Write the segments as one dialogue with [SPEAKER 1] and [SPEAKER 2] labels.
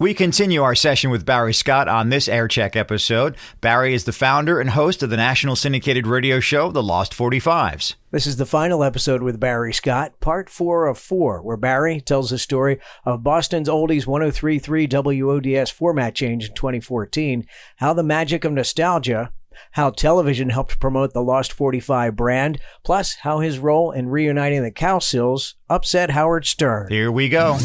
[SPEAKER 1] We continue our session with Barry Scott on this AIRCHECK episode. Barry is the founder and host of the national syndicated radio show, The Lost 45s.
[SPEAKER 2] This is the final episode with Barry Scott, part 4 of 4, where Barry tells the story of Boston's Oldies 103.3 WODS format change in 2014, how the magic of nostalgia, how television helped promote the Lost 45 brand, plus how his role in reuniting the Cowsills upset Howard Stern.
[SPEAKER 1] Here we go.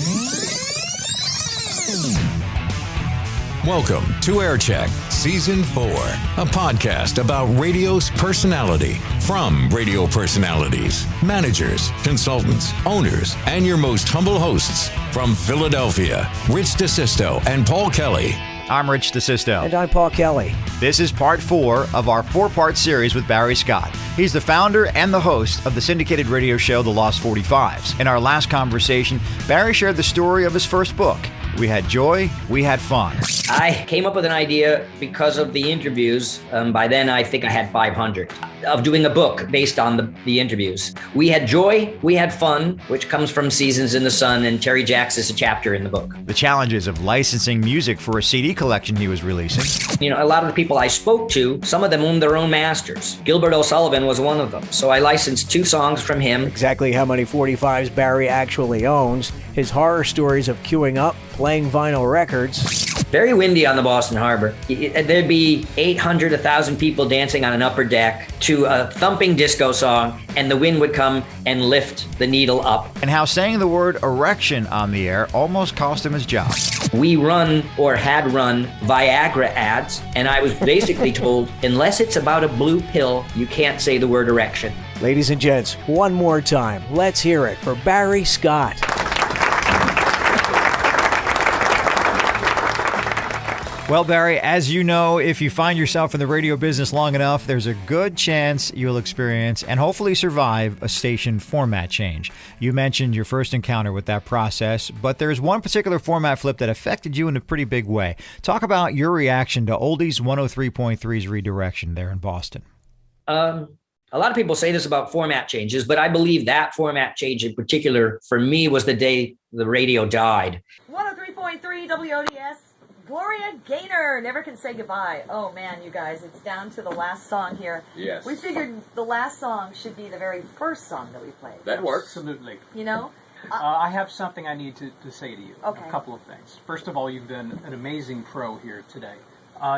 [SPEAKER 3] Welcome to AIRCHECK Season 4, a podcast about radio's personality from radio personalities, managers, consultants, owners, and your most humble hosts from Philadelphia, Rich DeSisto and Paul Kelly.
[SPEAKER 1] I'm Rich DeSisto.
[SPEAKER 2] And I'm Paul Kelly.
[SPEAKER 1] This is part 4 of our 4-part series with Barry Scott. He's the founder and the host of the syndicated radio show, The Lost 45s. In our last conversation, Barry shared the story of his first book. We had joy, we had fun.
[SPEAKER 4] I came up with an idea because of the interviews. By then, I think I had 500 of doing a book based on the interviews. We had joy, we had fun, which comes from Seasons in the Sun, and Terry Jacks is a chapter in the book.
[SPEAKER 1] The challenges of licensing music for a CD collection he was releasing.
[SPEAKER 4] You know, a lot of the people I spoke to, some of them owned their own masters. Gilbert O'Sullivan was one of them. So I licensed 2 songs from him.
[SPEAKER 2] Exactly how many 45s Barry actually owns, his horror stories of queuing up, playing vinyl records.
[SPEAKER 4] Very windy on the Boston Harbor. There'd be 800, 1,000 people dancing on an upper deck to a thumping disco song, and the wind would come and lift the needle up.
[SPEAKER 1] And how saying the word erection on the air almost cost him his job.
[SPEAKER 4] We run or had run Viagra ads, and I was basically told, unless it's about a blue pill, you can't say the word erection.
[SPEAKER 2] Ladies and gents, one more time, let's hear it for Barry Scott.
[SPEAKER 1] Well, Barry, as you know, if you find yourself in the radio business long enough, there's a good chance you'll experience and hopefully survive a station format change. You mentioned your first encounter with that process, but there's one particular format flip that affected you in a pretty big way. Talk about your reaction to Oldies 103.3's redirection there in Boston.
[SPEAKER 4] A lot of people say this about format changes, but I believe that format change in particular for me was the day the radio died.
[SPEAKER 5] 103.3 WODS. Gloria Gaynor, Never Can Say Goodbye. Oh man, you guys, it's down to the last song here.
[SPEAKER 6] Yes.
[SPEAKER 5] We figured the last song should be the very first song that we played.
[SPEAKER 6] That works.
[SPEAKER 7] Absolutely.
[SPEAKER 5] You know?
[SPEAKER 7] I have something I need to say to you.
[SPEAKER 5] Okay.
[SPEAKER 7] A couple of things. First of all, you've been an amazing pro here today.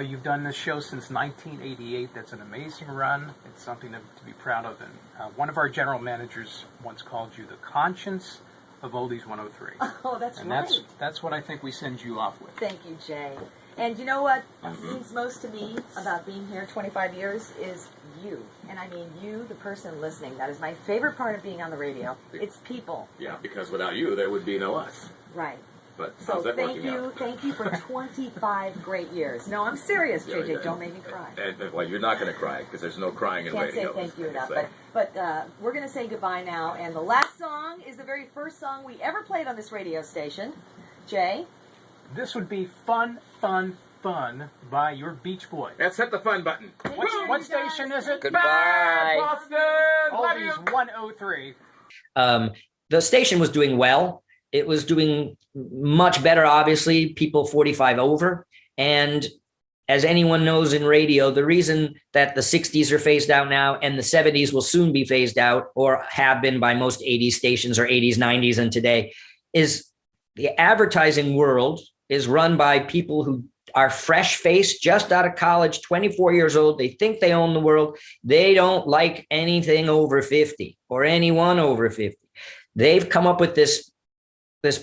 [SPEAKER 7] You've done this show since 1988. That's an amazing run. It's something to be proud of. And one of our general managers once called you the conscience of Oldies 103.
[SPEAKER 5] Oh, that's
[SPEAKER 7] and
[SPEAKER 5] right.
[SPEAKER 7] that's what I think we send you off with.
[SPEAKER 5] Thank you, Jay. And you know what means most to me about being here 25 years is you. And I mean you, the person listening. That is my favorite part of being on the radio. It's people.
[SPEAKER 6] Yeah, because without you, there would be no us.
[SPEAKER 5] Right.
[SPEAKER 6] But
[SPEAKER 5] So
[SPEAKER 6] how's that
[SPEAKER 5] thank
[SPEAKER 6] working
[SPEAKER 5] you,
[SPEAKER 6] out?
[SPEAKER 5] thank you for 25 great years. No, I'm serious, JJ. Don't make me cry.
[SPEAKER 6] Well, you're not going to cry because there's no crying in
[SPEAKER 5] Can't say
[SPEAKER 6] radio.
[SPEAKER 5] thank you
[SPEAKER 6] as they
[SPEAKER 5] enough,
[SPEAKER 6] say.
[SPEAKER 5] but we're going to say goodbye now. And the last song is the very first song we ever played on this radio station. Jay?
[SPEAKER 7] This would be Fun, Fun, Fun by your Beach Boys.
[SPEAKER 6] Let's hit the fun button.
[SPEAKER 7] What station is it?
[SPEAKER 4] Goodbye.
[SPEAKER 6] Boston! Love you.
[SPEAKER 7] Oldies 103.
[SPEAKER 4] The station was doing well. It was doing much better, obviously, people 45 over. And as anyone knows in radio, the reason that the 60s are phased out now and the 70s will soon be phased out or have been by most 80s stations or 80s, 90s and today is the advertising world is run by people who are fresh-faced, just out of college, 24 years old. They think they own the world. They don't like anything over 50 or anyone over 50. They've come up with this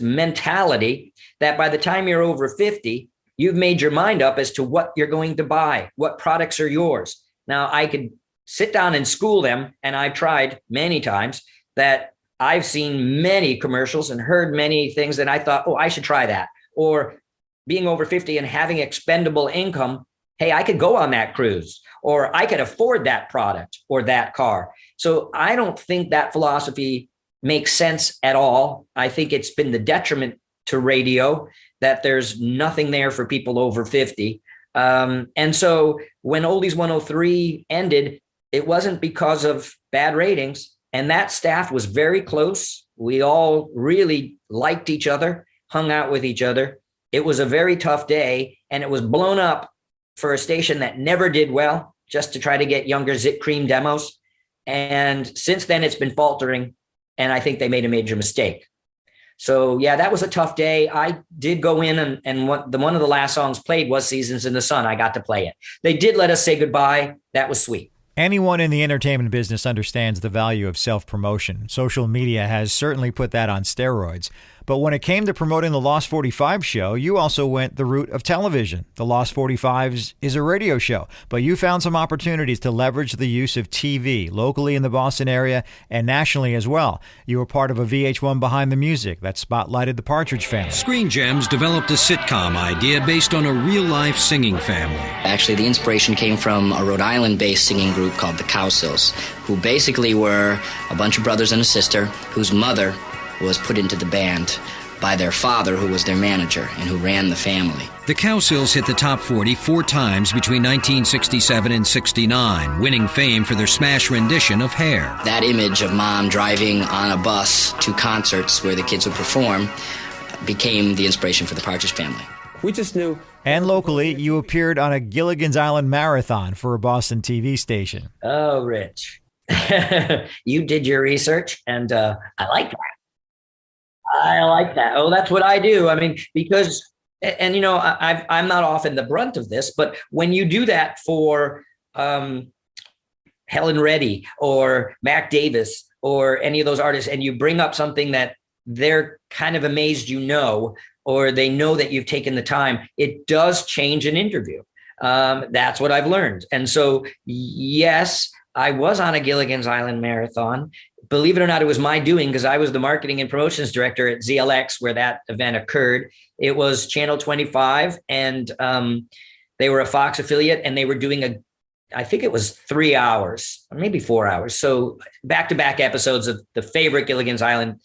[SPEAKER 4] mentality that by the time you're over 50, you've made your mind up as to what you're going to buy, what products are yours. Now, I could sit down and school them, and I've tried many times that I've seen many commercials and heard many things that I thought, oh, I should try that. Or being over 50 and having expendable income, hey, I could go on that cruise, or I could afford that product or that car. So I don't think that philosophy makes sense at all. I think it's been the detriment to radio that there's nothing there for people over 50. And so when Oldies 103 ended, it wasn't because of bad ratings. And that staff was very close. We all really liked each other, hung out with each other. It was a very tough day, and it was blown up for a station that never did well, just to try to get younger Zip Cream demos. And since then, it's been faltering, and I think they made a major mistake. So yeah, that was a tough day. I did go in, and one of the last songs played was Seasons in the Sun. I got to play it. They did let us say goodbye. That was sweet.
[SPEAKER 1] Anyone in the entertainment business understands the value of self-promotion. Social media has certainly put that on steroids. But when it came to promoting the Lost 45 show, you also went the route of television. The Lost 45s is a radio show, but you found some opportunities to leverage the use of TV locally in the Boston area and nationally as well. You were part of a VH1 Behind the Music that spotlighted the Partridge Family.
[SPEAKER 8] Screen Gems developed a sitcom idea based on a real-life singing family.
[SPEAKER 9] Actually, the inspiration came from a Rhode Island-based singing group called the Cowsills, who basically were a bunch of brothers and a sister whose mother was put into the band by their father, who was their manager and who ran the family.
[SPEAKER 8] The Cowsills hit the top 40 4 times between 1967 and 69, winning fame for their smash rendition of Hair.
[SPEAKER 9] That image of mom driving on a bus to concerts where the kids would perform became the inspiration for the Partridge Family.
[SPEAKER 10] We just knew.
[SPEAKER 1] And locally, you appeared on a Gilligan's Island marathon for a Boston TV station.
[SPEAKER 4] Oh, Rich. You did your research, and I like that. I like that. Oh, that's what I do. I mean, because, and you know, I'm not often the brunt of this, but when you do that for Helen Reddy or Mac Davis or any of those artists, and you bring up something that they're kind of amazed or they know that you've taken the time, it does change an interview. That's what I've learned. And so, yes, I was on a Gilligan's Island marathon. Believe it or not, it was my doing because I was the marketing and promotions director at ZLX where that event occurred. It was Channel 25, and they were a Fox affiliate, and they were doing I think it was 3 hours, or maybe 4 hours. So back-to-back episodes of the favorite Gilligan's Island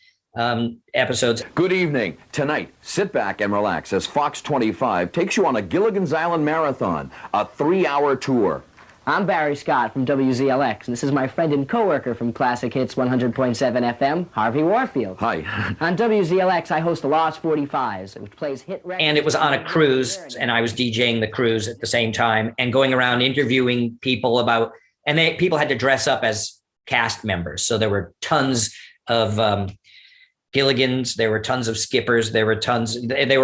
[SPEAKER 4] episodes.
[SPEAKER 11] Good evening. Tonight, sit back and relax as Fox 25 takes you on a Gilligan's Island marathon, a 3-hour tour.
[SPEAKER 12] I'm Barry Scott from WZLX, and this is my friend and coworker from Classic Hits 100.7 FM, Harvey Warfield.
[SPEAKER 11] Hi.
[SPEAKER 12] On WZLX, I host the Lost 45s, which plays hit records.
[SPEAKER 4] And it was on a cruise, and I was DJing the cruise at the same time and going around interviewing people about, and people had to dress up as cast members. So there were tons of Gilligans, there were tons of skippers, they were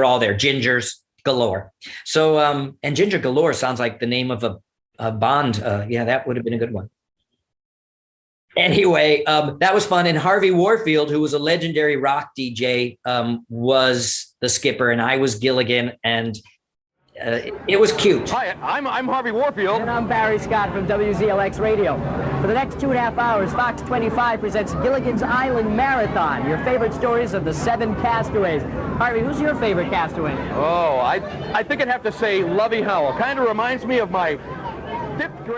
[SPEAKER 4] all there, Gingers galore. So, and Ginger Galore sounds like the name of a Bond. Yeah, that would have been a good one. Anyway, that was fun. And Harvey Warfield, who was a legendary rock DJ, was the skipper, and I was Gilligan, and it was cute.
[SPEAKER 11] Hi, I'm Harvey Warfield.
[SPEAKER 12] And I'm Barry Scott from WZLX Radio. For the next 2.5 hours, Fox 25 presents Gilligan's Island Marathon, your favorite stories of the 7 castaways. Harvey, who's your favorite castaway?
[SPEAKER 11] Oh, I think I'd have to say Lovey Howell. Kind of reminds me of my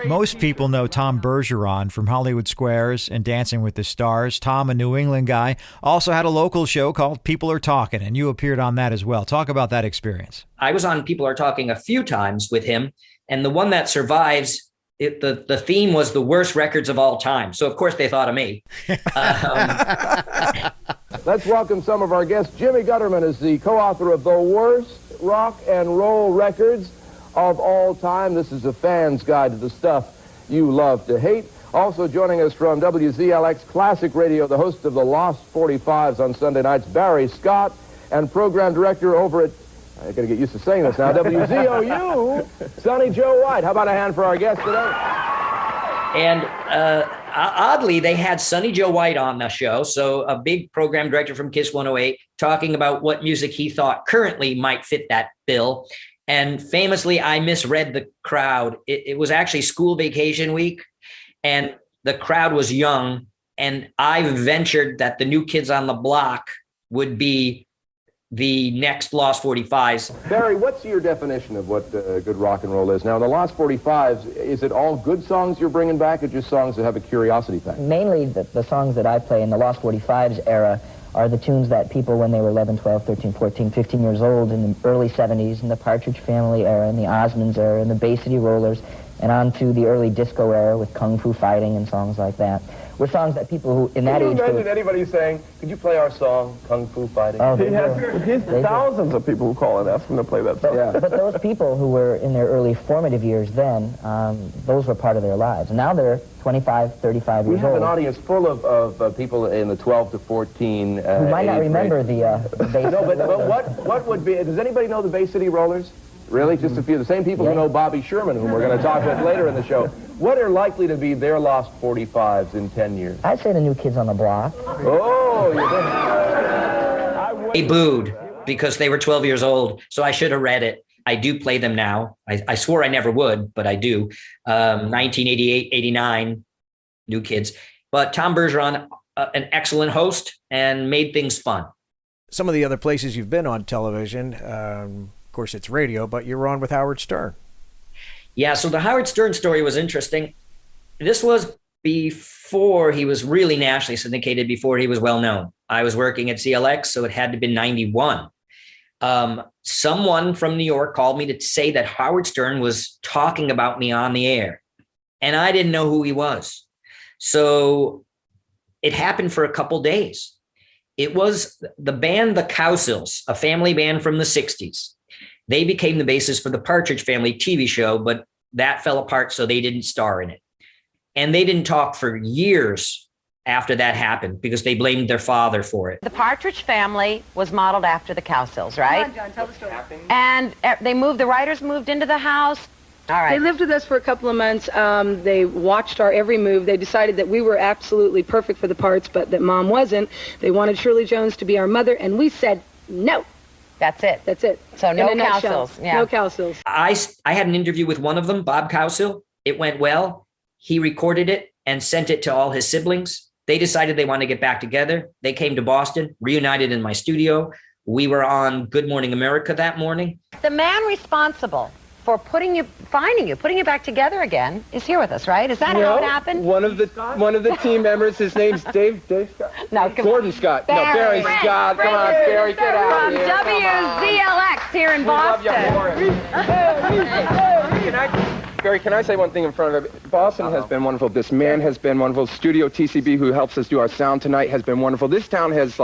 [SPEAKER 1] Most people know Tom Bergeron from Hollywood Squares and Dancing with the Stars. Tom, a New England guy, also had a local show called People Are Talking, and you appeared on that as well. Talk about that experience.
[SPEAKER 4] I was on People Are Talking a few times with him, and the one that survives, the theme was the worst records of all time. So, of course, they thought of me.
[SPEAKER 13] Let's welcome some of our guests. Jimmy Gutterman is the co-author of The Worst Rock and Roll Records of All Time. This is a fan's guide to the stuff you love to hate. Also joining us from WZLX Classic Radio, the host of the Lost 45s on Sunday nights, Barry Scott, and program director over at, I got to get used to saying this now, WZOU, Sonny Joe White. How about a hand for our guest today?
[SPEAKER 4] And oddly, they had Sonny Joe White on the show, so a big program director from KISS 108, talking about what music he thought currently might fit that bill. And famously, I misread the crowd. It was actually school vacation week, and the crowd was young. And I ventured that the New Kids on the Block would be the next Lost 45s.
[SPEAKER 13] Barry, what's your definition of what good rock and roll is? Now, in the Lost 45s, is it all good songs you're bringing back, or just songs that have a curiosity factor?
[SPEAKER 12] Mainly the songs that I play in the Lost 45s era are the tunes that people, when they were 11, 12, 13, 14, 15 years old in the early 70s, in the Partridge Family era, in the Osmonds era, in the Bay City Rollers,
[SPEAKER 10] and on to the early disco era with Kung Fu Fighting and songs like that. Were songs that people who in that age group...
[SPEAKER 13] Can you imagine anybody saying, could you play our song, Kung Fu Fighting?
[SPEAKER 10] Oh,
[SPEAKER 13] He's thousands of people who call and ask him to play that song.
[SPEAKER 10] But those people who were in their early formative years then, those were part of their lives. Now they're 25, 35 years old.
[SPEAKER 13] We have an audience full of people in the 12 to 14
[SPEAKER 10] who might not remember the Bay City
[SPEAKER 13] No, but what would be... Does anybody know the Bay City Rollers? Really? Just a few. The same people who know Bobby Sherman, whom we're going to talk with later in the show. What are likely to be their lost 45s in 10 years?
[SPEAKER 10] I'd say the New Kids on the Block.
[SPEAKER 13] Oh,
[SPEAKER 4] They booed because they were 12 years old, so I should have read it. I do play them now. I swore I never would, but I do. 1988, 89, New Kids. But Tom Bergeron, an excellent host, and made things fun.
[SPEAKER 2] Some of the other places you've been on television, of course it's radio, but you were on with Howard Stern.
[SPEAKER 4] Yeah, so the Howard Stern story was interesting. This was before he was really nationally syndicated, before he was well known. I was working at CLX, so it had to be 91. Someone from New York called me to say that Howard Stern was talking about me on the air, and I didn't know who he was. So it happened for a couple days. It was the band, the Cowsills, a family band from the 60s. They became the basis for the Partridge Family TV show, but that fell apart, so they didn't star in it. And they didn't talk for years after that happened because they blamed their father for it.
[SPEAKER 14] The Partridge Family was modeled after the Cowsills, right?
[SPEAKER 5] Come on, John, tell the story.
[SPEAKER 14] And the writers moved into the house. All right.
[SPEAKER 15] They lived with us for a couple of months. They watched our every move. They decided that we were absolutely perfect for the parts, but that Mom wasn't. They wanted Shirley Jones to be our mother, and we said no.
[SPEAKER 14] That's it.
[SPEAKER 15] That's it.
[SPEAKER 14] So no
[SPEAKER 15] In a nutshell.
[SPEAKER 14] Cowsills. Yeah.
[SPEAKER 15] No Cowsills.
[SPEAKER 4] I had an interview with one of them, Bob Cowsill. It went well. He recorded it and sent it to all his siblings. They decided they wanted to get back together. They came to Boston, reunited in my studio. We were on Good Morning America that morning.
[SPEAKER 14] The man responsible for putting you back together again is here with us, right? Is that how it happened?
[SPEAKER 16] One of the team members, his name's Dave Scott.
[SPEAKER 14] No,
[SPEAKER 16] Gordon Scott. No, Barry Scott. Come on, Barry, get out
[SPEAKER 14] From
[SPEAKER 16] here.
[SPEAKER 14] WZLX here in Boston.
[SPEAKER 16] Barry, can I say one thing in front of it? Boston has been wonderful. This man has been wonderful. Studio TCB, who helps us do our sound tonight, has been wonderful. This town has,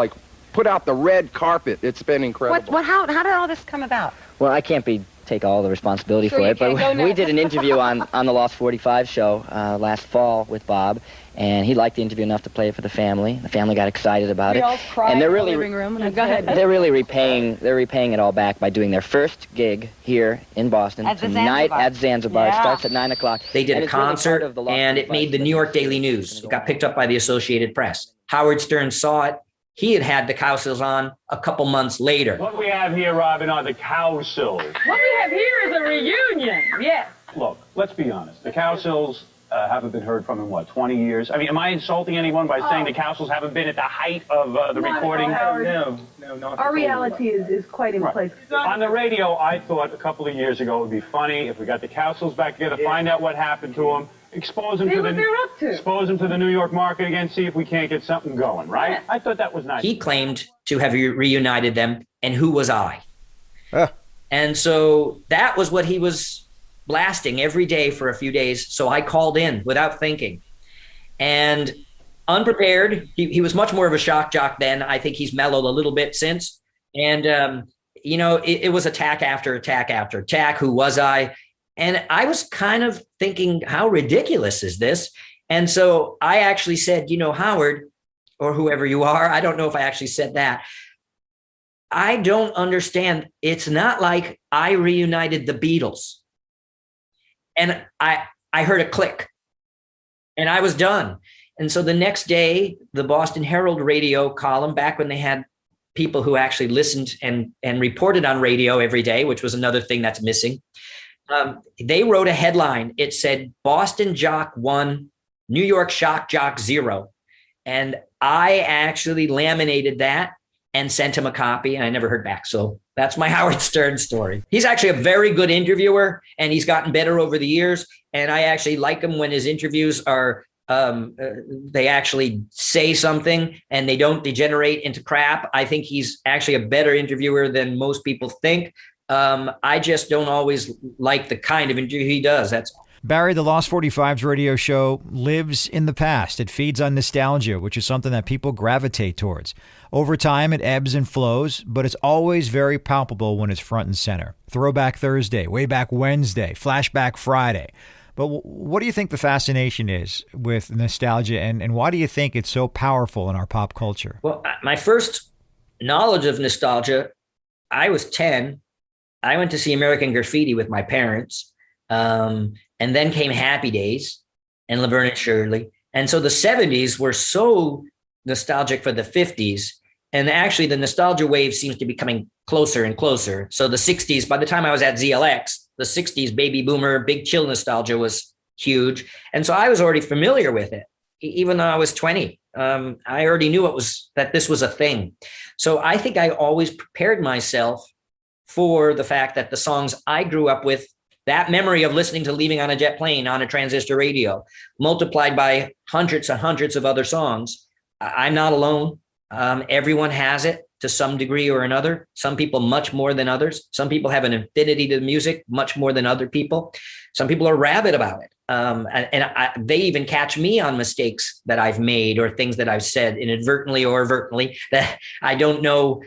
[SPEAKER 16] put out the red carpet. It's been incredible.
[SPEAKER 14] How did all this come about?
[SPEAKER 10] Well, I can't take all the responsibility for it, but we did an interview on the Lost 45 show last fall with Bob, and he liked the interview enough to play it for the family. The family got excited about it.
[SPEAKER 15] We all cried
[SPEAKER 10] and they're
[SPEAKER 15] in
[SPEAKER 10] really
[SPEAKER 15] the living room. Go ahead.
[SPEAKER 10] They're really repaying it all back by doing their first gig here in Boston tonight at Zanzibar.
[SPEAKER 14] Yeah.
[SPEAKER 10] It starts at 9 o'clock.
[SPEAKER 4] They did
[SPEAKER 10] And
[SPEAKER 4] a
[SPEAKER 10] it's really
[SPEAKER 4] concert,
[SPEAKER 10] part of the Lost
[SPEAKER 4] and it
[SPEAKER 10] 45
[SPEAKER 4] made the New York Daily News. It got picked up by the Associated Press. Howard Stern saw it. He had the Cowsills on a couple months later.
[SPEAKER 17] What we have here, Robin, are the Cowsills.
[SPEAKER 15] What we have here is a reunion. Yeah.
[SPEAKER 17] Look, let's be honest. The Cowsills haven't been heard from in, 20 years? I mean, am I insulting anyone by saying the Cowsills haven't been at the height of the recording?
[SPEAKER 15] No,
[SPEAKER 17] not
[SPEAKER 15] our reality is quite in place.
[SPEAKER 17] On the radio, I thought a couple of years ago it would be funny if we got the Cowsills back together, find out what happened to them, expose them to the New York market again, see if we can't get something going, right? Yeah. I thought that was nice.
[SPEAKER 4] He claimed to have reunited them, and who was I? And so that was what he was blasting every day for a few days. So I called in without thinking. And unprepared, he was much more of a shock jock then. I think he's mellowed a little bit since. And, it was attack after attack after attack. Who was I? And I was kind of thinking, how ridiculous is this? And so I actually said, Howard, or whoever you are, I don't know if I actually said that. I don't understand. It's not like I reunited the Beatles. And I heard a click and I was done. And so the next day, the Boston Herald radio column, back when they had people who actually listened and reported on radio every day, which was another thing that's missing. They wrote a headline. It said, Boston Jock 1, New York Shock Jock 0. And I actually laminated that and sent him a copy, and I never heard back. So that's my Howard Stern story. He's actually a very good interviewer, and he's gotten better over the years. And I actually like him when his interviews are, they actually say something and they don't degenerate into crap. I think he's actually a better interviewer than most people think. I just don't always like the kind of interview he does. That's all.
[SPEAKER 1] Barry, the Lost 45s radio show lives in the past. It feeds on nostalgia, which is something that people gravitate towards. Over time, it ebbs and flows, but it's always very palpable when it's front and center. Throwback Thursday, Way Back Wednesday, Flashback Friday. But what do you think the fascination is with nostalgia, and why do you think it's so powerful in our pop culture?
[SPEAKER 4] Well, my first knowledge of nostalgia, I was 10. I went to see American Graffiti with my parents. And then came Happy Days and Laverne and Shirley. And so the 70s were so nostalgic for the 50s. And actually the nostalgia wave seems to be coming closer and closer. So the 60s, by the time I was at ZLX, the 60s baby boomer, big chill nostalgia was huge. And so I was already familiar with it. Even though I was 20, I already knew that this was a thing. So I think I always prepared myself for the fact that the songs I grew up with, that memory of listening to Leaving on a Jet Plane on a transistor radio, multiplied by hundreds and hundreds of other songs. I'm not alone. Everyone has it to some degree or another. Some people much more than others. Some people have an affinity to music much more than other people. Some people are rabid about it. They even catch me on mistakes that I've made or things that I've said inadvertently or overtly that I don't know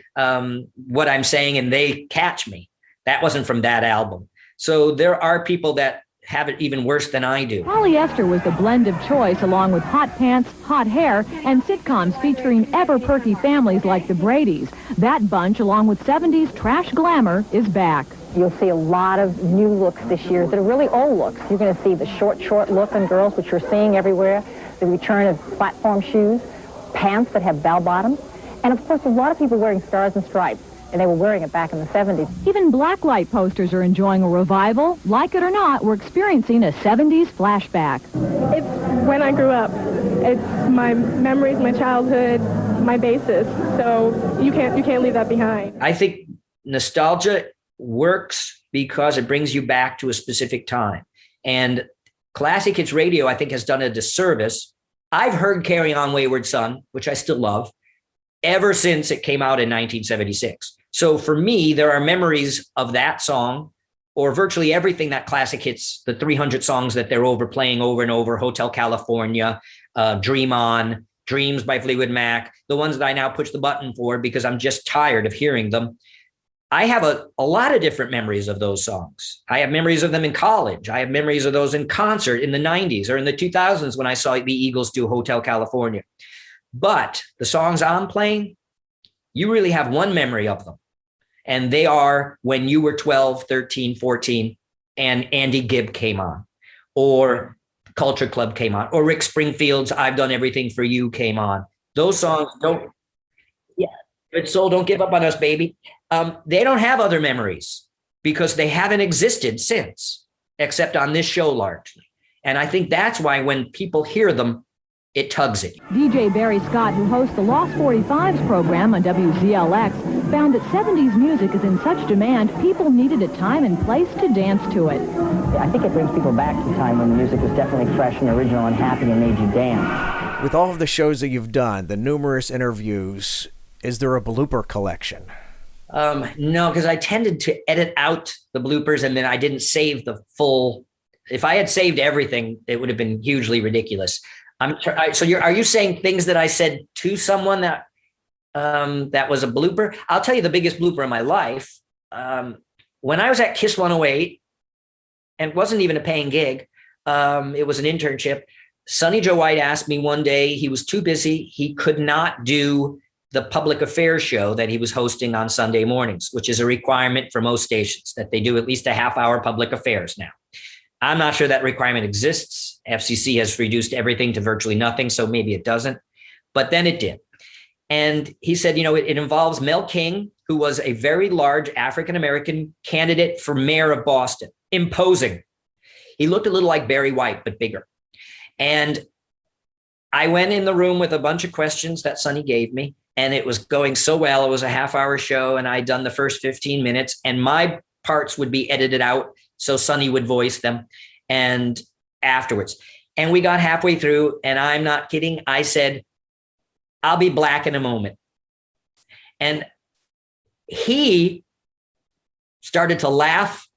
[SPEAKER 4] what I'm saying, and they catch me. That wasn't from that album. So there are people that have it even worse than I do.
[SPEAKER 18] Polyester was the blend of choice, along with hot pants, hot hair, and sitcoms featuring ever-perky families like the Bradys. That bunch, along with 70s trash glamour, is back.
[SPEAKER 19] You'll see a lot of new looks this year that are really old looks. You're going to see the short look on girls, which you're seeing everywhere, the return of platform shoes, pants that have bell bottoms, and of course a lot of people wearing stars and stripes. And they were wearing it back in the 70s.
[SPEAKER 18] Even blacklight posters are enjoying a revival. Like it or not, we're experiencing a 70s flashback.
[SPEAKER 20] It's when I grew up. It's my memories, my childhood, my basis. So you can't leave that behind.
[SPEAKER 4] I think nostalgia works because it brings you back to a specific time. And classic hits radio, I think, has done a disservice. I've heard Carry On Wayward Son, which I still love, ever since it came out in 1976. So for me, there are memories of that song or virtually everything that classic hits, the 300 songs that they're overplaying over and over, Hotel California, Dream On, Dreams by Fleetwood Mac, the ones that I now push the button for because I'm just tired of hearing them. I have a lot of different memories of those songs. I have memories of them in college. I have memories of those in concert in the 90s or in the 2000s when I saw the Eagles do Hotel California. But the songs I'm playing, you really have one memory of them. And they are when you were 12, 13, 14, and Andy Gibb came on, or Culture Club came on, or Rick Springfield's I've Done Everything for You came on. Those songs Good Soul, Don't Give Up on Us, Baby. They don't have other memories because they haven't existed since, except on this show largely. And I think that's why when people hear them, it tugs it.
[SPEAKER 18] DJ Barry Scott, who hosts the Lost 45s program on WZLX, found that 70s music is in such demand, people needed a time and place to dance to it.
[SPEAKER 12] I think it brings people back to a time when the music was definitely fresh and original and happy and made you dance.
[SPEAKER 2] With all of the shows that you've done, the numerous interviews, is there a blooper collection?
[SPEAKER 4] No, because I tended to edit out the bloopers and then I didn't save the full. If I had saved everything, it would have been hugely ridiculous. So are you saying things that I said to someone that that was a blooper? I'll tell you the biggest blooper in my life. When I was at KISS 108, and it wasn't even a paying gig, it was an internship. Sonny Joe White asked me one day, he was too busy. He could not do the public affairs show that he was hosting on Sunday mornings, which is a requirement for most stations that they do at least a half-hour public affairs now. I'm not sure that requirement exists. FCC has reduced everything to virtually nothing, so maybe it doesn't. But then it did. And he said, it involves Mel King, who was a very large African-American candidate for mayor of Boston, imposing. He looked a little like Barry White, but bigger. And I went in the room with a bunch of questions that Sonny gave me, and it was going so well. It was a half-hour show, and I'd done the first 15 minutes, and my parts would be edited out, so Sonny would voice them and afterwards. And we got halfway through, and I'm not kidding. I said, I'll be black in a moment. And he started to laugh.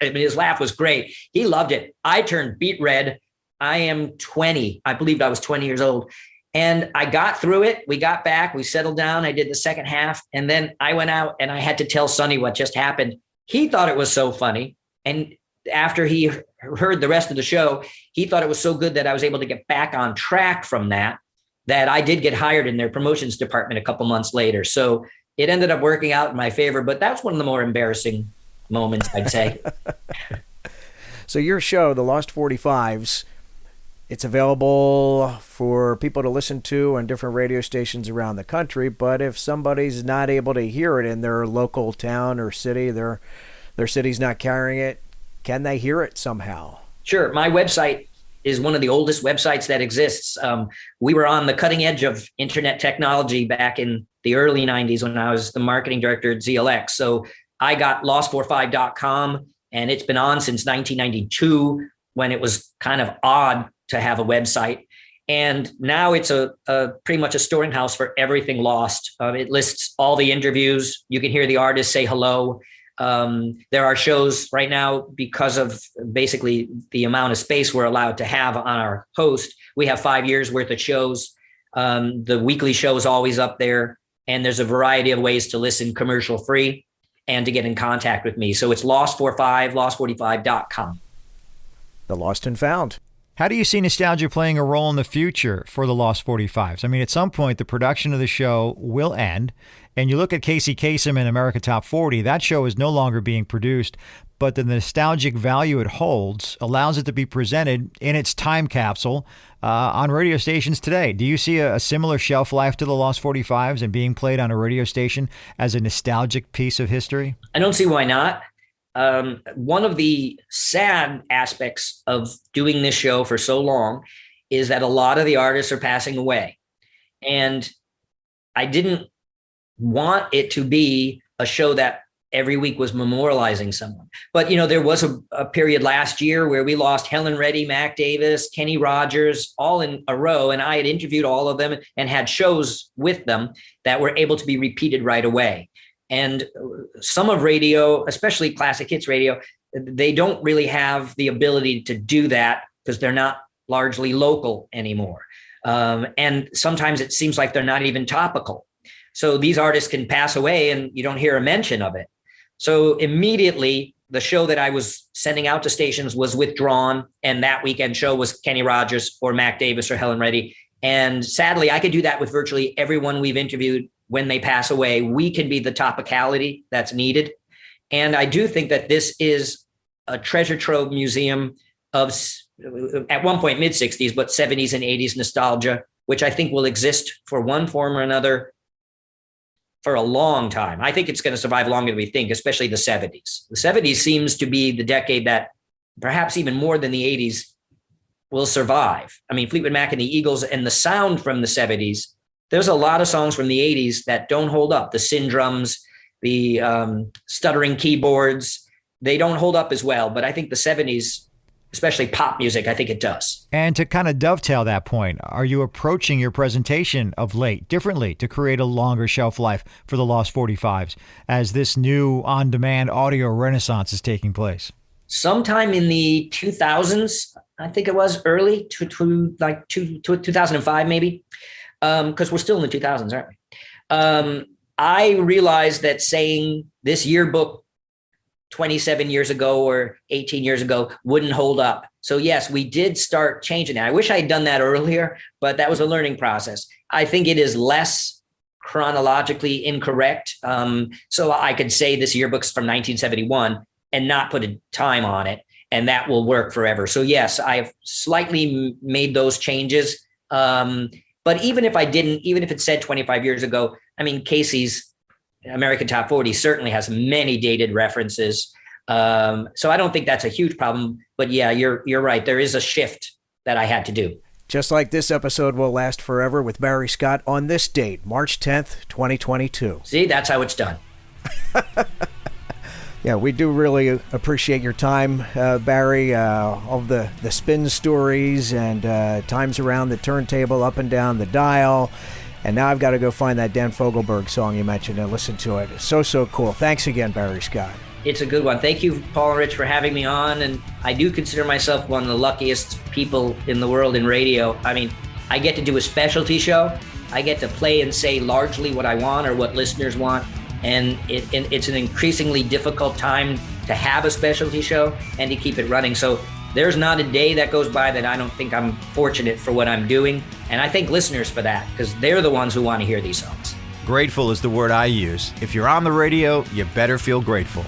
[SPEAKER 4] I mean, his laugh was great. He loved it. I turned beet red. I am 20. I believed I was 20 years old. And I got through it. We got back. We settled down. I did the second half. And then I went out and I had to tell Sonny what just happened. He thought it was so funny. And after he heard the rest of the show, he thought it was so good that I was able to get back on track from that I did get hired in their promotions department a couple months later. So it ended up working out in my favor, but that's one of the more embarrassing moments, I'd say.
[SPEAKER 2] So your show, The Lost 45s, it's available for people to listen to on different radio stations around the country, but if somebody's not able to hear it in their local town or city, their city's not carrying it, can they hear it somehow?
[SPEAKER 4] Sure. My website is one of the oldest websites that exists. We were on the cutting edge of internet technology back in the early 90s when I was the marketing director at ZLX. So I got lost45.com, and it's been on since 1992, when it was kind of odd to have a website. And now it's a pretty much a storing house for everything Lost. It lists all the interviews. You can hear the artists say hello. There are shows right now, because of basically the amount of space we're allowed to have on our host. We have 5 years worth of shows. The weekly show is always up there, and there's a variety of ways to listen commercial free and to get in contact with me. So it's Lost45, lost45.com.
[SPEAKER 2] The Lost and Found.
[SPEAKER 1] How do you see nostalgia playing a role in the future for the Lost 45s? I mean, at some point, the production of the show will end. And you look at Casey Kasem and America Top 40, that show is no longer being produced, but the nostalgic value it holds allows it to be presented in its time capsule on radio stations today. Do you see a similar shelf life to the Lost 45s and being played on a radio station as a nostalgic piece of history?
[SPEAKER 4] I don't see why not. One of the sad aspects of doing this show for so long is that a lot of the artists are passing away. And I didn't want it to be a show that every week was memorializing someone. But, there was a period last year where we lost Helen Reddy, Mac Davis, Kenny Rogers, all in a row. And I had interviewed all of them and had shows with them that were able to be repeated right away. And some of radio, especially classic hits radio, they don't really have the ability to do that because they're not largely local anymore. And sometimes it seems like they're not even topical. So these artists can pass away and you don't hear a mention of it. So immediately the show that I was sending out to stations was withdrawn. And that weekend show was Kenny Rogers or Mac Davis or Helen Reddy. And sadly, I could do that with virtually everyone we've interviewed. When they pass away, we can be the topicality that's needed. And I do think that this is a treasure trove museum of, at one point, mid-60s, but 70s and 80s nostalgia, which I think will exist for one form or another for a long time. I think it's going to survive longer than we think, especially the 70s. The 70s seems to be the decade that, perhaps even more than the 80s, will survive. I mean, Fleetwood Mac and the Eagles and the sound from the 70s, there's a lot of songs from the 80s that don't hold up. The syndromes, the stuttering keyboards, they don't hold up as well. But I think the 70s, especially pop music, I think it does.
[SPEAKER 1] And to kind of dovetail that point, are you approaching your presentation of late differently to create a longer shelf life for the Lost 45s as this new on-demand audio renaissance is taking place?
[SPEAKER 4] Sometime in the 2000s, I think it was early to 2005 maybe. Because we're still in the 2000s, aren't we? I realized that saying this yearbook 27 years ago or 18 years ago wouldn't hold up. So yes, we did start changing that. I wish I had done that earlier, but that was a learning process. I think it is less chronologically incorrect. So I could say this yearbook's from 1971 and not put a time on it, and that will work forever. So yes, I've slightly made those changes. But even if I didn't, even if it said 25 years ago, I mean, Casey's American Top 40 certainly has many dated references. So I don't think that's a huge problem. But yeah, you're right. There is a shift that I had to do.
[SPEAKER 2] Just like this episode will last forever with Barry Scott on this date, March 10th, 2022.
[SPEAKER 4] See, that's how it's done.
[SPEAKER 2] Yeah, we do really appreciate your time, Barry, all the spin stories and times around the turntable, up and down the dial. And now I've got to go find that Dan Fogelberg song you mentioned and listen to it. So cool. Thanks again, Barry Scott.
[SPEAKER 4] It's a good one. Thank you, Paul and Rich, for having me on. And I do consider myself one of the luckiest people in the world in radio. I mean, I get to do a specialty show. I get to play and say largely what I want or what listeners want. And it's an increasingly difficult time to have a specialty show and to keep it running. So there's not a day that goes by that I don't think I'm fortunate for what I'm doing. And I thank listeners for that, because they're the ones who want to hear these songs.
[SPEAKER 1] Grateful is the word I use. If you're on the radio, you better feel grateful.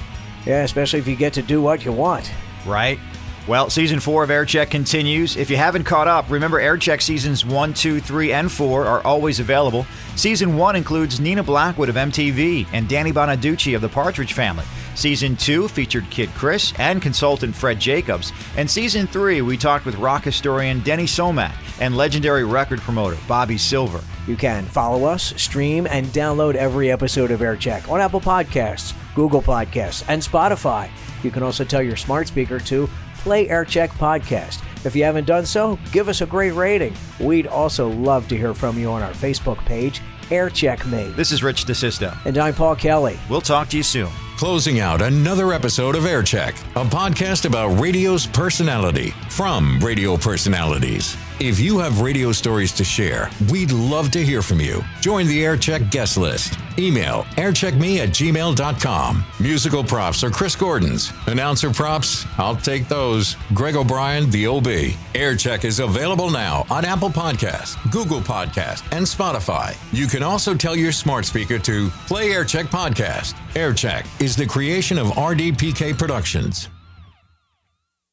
[SPEAKER 2] Yeah, especially if you get to do what you want.
[SPEAKER 1] Right? Well, Season 4 of AIRCHECK continues. If you haven't caught up, remember AIRCHECK Seasons 1, 2, 3, and 4 are always available. Season 1 includes Nina Blackwood of MTV and Danny Bonaducci of the Partridge Family. Season 2 featured Kid Chris and consultant Fred Jacobs. And Season 3, we talked with rock historian Denny Somak and legendary record promoter Bobby Silver.
[SPEAKER 2] You can follow us, stream, and download every episode of AIRCHECK on Apple Podcasts, Google Podcasts, and Spotify. You can also tell your smart speaker to play AIRCHECK Podcast. If you haven't done so, give us a great rating. We'd also love to hear from you on our Facebook page, AIRCHECK Made.
[SPEAKER 1] This is Rich DeSisto.
[SPEAKER 2] And I'm Paul Kelly.
[SPEAKER 1] We'll talk to you soon.
[SPEAKER 3] Closing out another episode of AIRCHECK, a podcast about radio's personality from radio personalities. If you have radio stories to share, we'd love to hear from you. Join the AIRCHECK guest list. Email aircheckme@gmail.com. Musical props are Chris Gordon's. Announcer props, I'll take those. Greg O'Brien, the OB. AIRCHECK is available now on Apple Podcasts, Google Podcasts, and Spotify. You can also tell your smart speaker to play AIRCHECK Podcast. AIRCHECK is the creation of RDPK Productions.